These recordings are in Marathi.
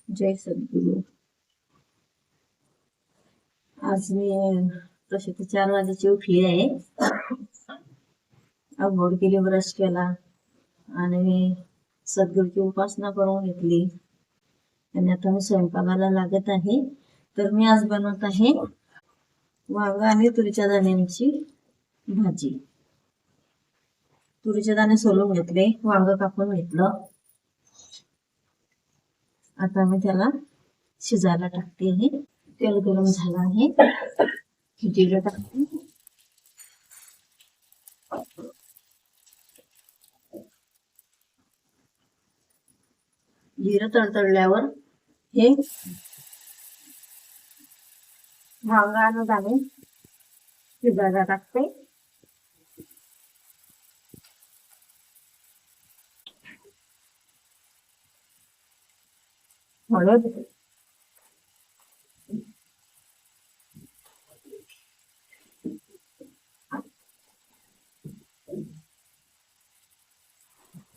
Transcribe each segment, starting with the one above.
जय सद्गुरु. आज मी तशी तर 4 वाजेची उठली आहे. आंघोळ केली, ब्रश केला आणि मी सद्गुरूची उपासना करून घेतली आणि आता मी स्वयंपाकाला लागत आहे. तर मी आज बनवत आहे वांगा आणि तुरीच्या दाण्यांची भाजी. तुरीचे दाणे सोलून घेतले, वांग कापून घेतलं. आता मी त्याला शिजायला टाकते आहे. तेल गरम झालं आहे, जिरं टाकते. जिरं तडतडल्यावर हे वांगा आणि दाणे शिजायला टाकते. हळद,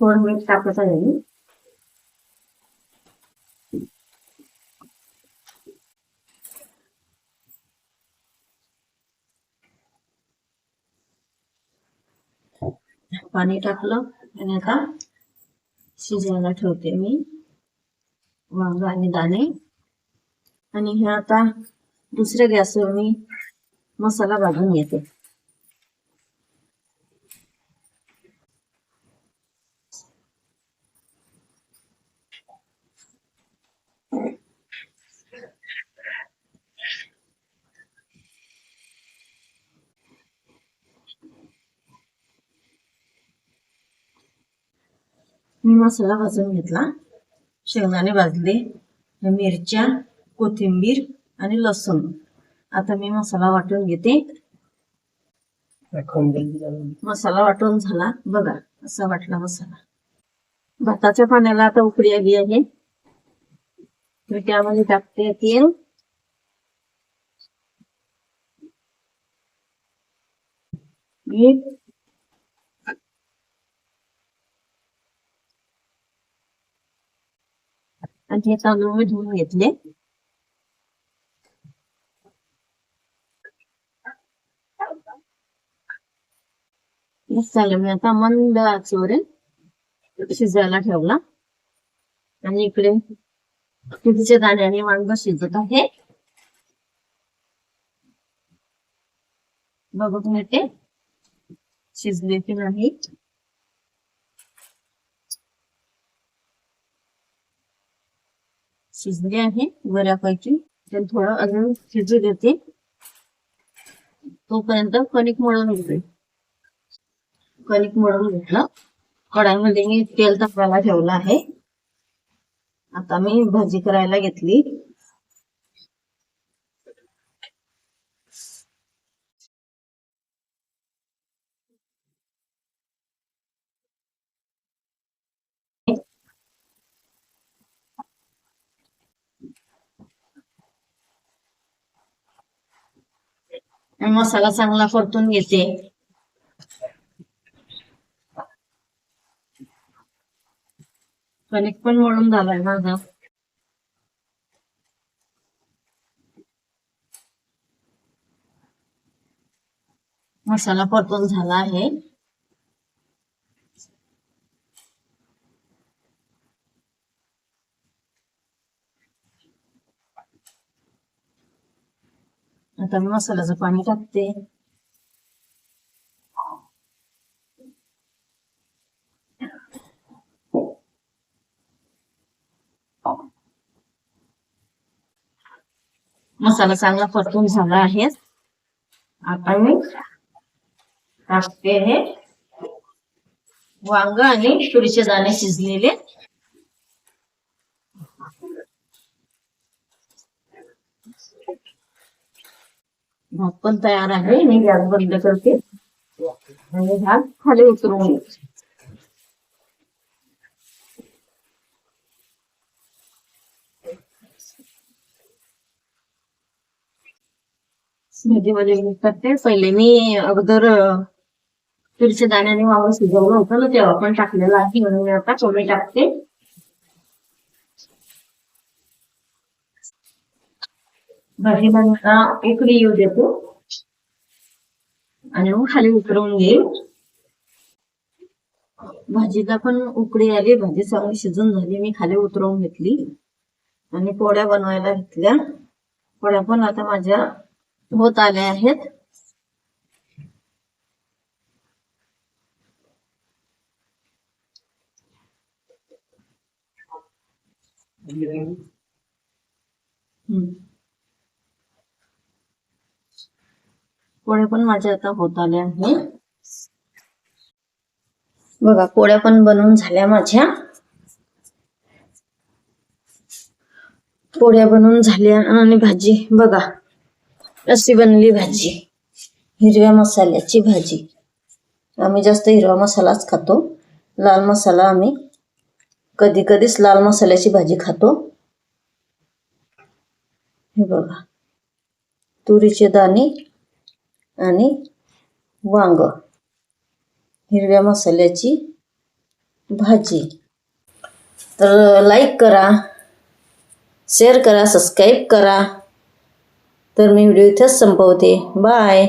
थोडं मीठ टाकायचं आहे. पाणी टाकलं आणि आता शिजायला ठेवते मी वांगा आणि दाणे. आणि हे आता दुसऱ्या गॅसवर मी मसाला भाजून घेते. मी मसाला भाजून घेतला, शेंगदाणे भाजले, मिरच्या, कोथिंबीर आणि लसूण. आता मी मसाला वाटून घेते. मसाला वाटून झाला बघा, असा वाटला मसाला. भाताच्या पाण्याला आता उकळी आली आहे. मी त्यामध्ये टाकते तेल, मीठ, आणि हे तांदूळ मी धुवून घेतले. झालं, मी आता मंद आचेवर शिजायला ठेवला. आणि इकडे तुरीच्या दाण्याने वांग शिजत आहे. बघत मिळते शिजले की नाही. शिजले आहे बऱ्यापैकी. तर थोडं अजून शिजू देते, तोपर्यंत कणिक मळून घेते. कणिक मळून घेतलं. कढाईमध्ये मी तेल तापवायला ठेवलं आहे. आता मी भाजी करायला घेतली. मसाला चांगला परतून घेते. कणिक पण मळून झालाय माझा. मसाला परतून झाला आहे. आता मी मसाल्याचं पाणी टाकते. मसाला चांगला परतून झाला आहे. आता मी टाकते हे वांग आणि तुरीचे दाणे शिजलेले. भात पण तयार आहे. मी गॅस बंद करते आणि भात खाली उतरवून घेते. भाजीमध्ये मीठ टाकते. पहिले मी अगोदर तुरीच्या दाण्याने वांग शिजवलं होतं ना, तेव्हा पण टाकलेलं आहे. म्हणून मी आता कमी टाकते. भाजीला मला उकळी येऊ देतो आणि मग खाली उतरवून घेईल. भाजीला पण उकळी आली, भाजी चांगली शिजून झाली. मी खाली उतरवून घेतली आणि पोळ्या बनवायला घेतल्या. पोळ्या पण आता माझ्या होत आल्या आहेत. पोळ्या पण माझ्या आता होत आल्या आहेत. बघा पोळ्या पण बनवून झाल्या माझ्या. पोळ्या बनवून झाल्या आणि भाजी बघा अशी बनली भाजी, हिरव्या मसाल्याची भाजी. आम्ही जास्त हिरवा मसालाच खातो, लाल मसाला आम्ही कधी कधीच लाल मसाल्याची भाजी खातो. हे बघा तुरीचे दाणे आणि वांग, हिरव्या मसाल्याची भाजी. तर लाईक करा, शेअर करा, सबस्क्राईब करा. तर मी व्हिडिओ इथेच संपवते. बाय.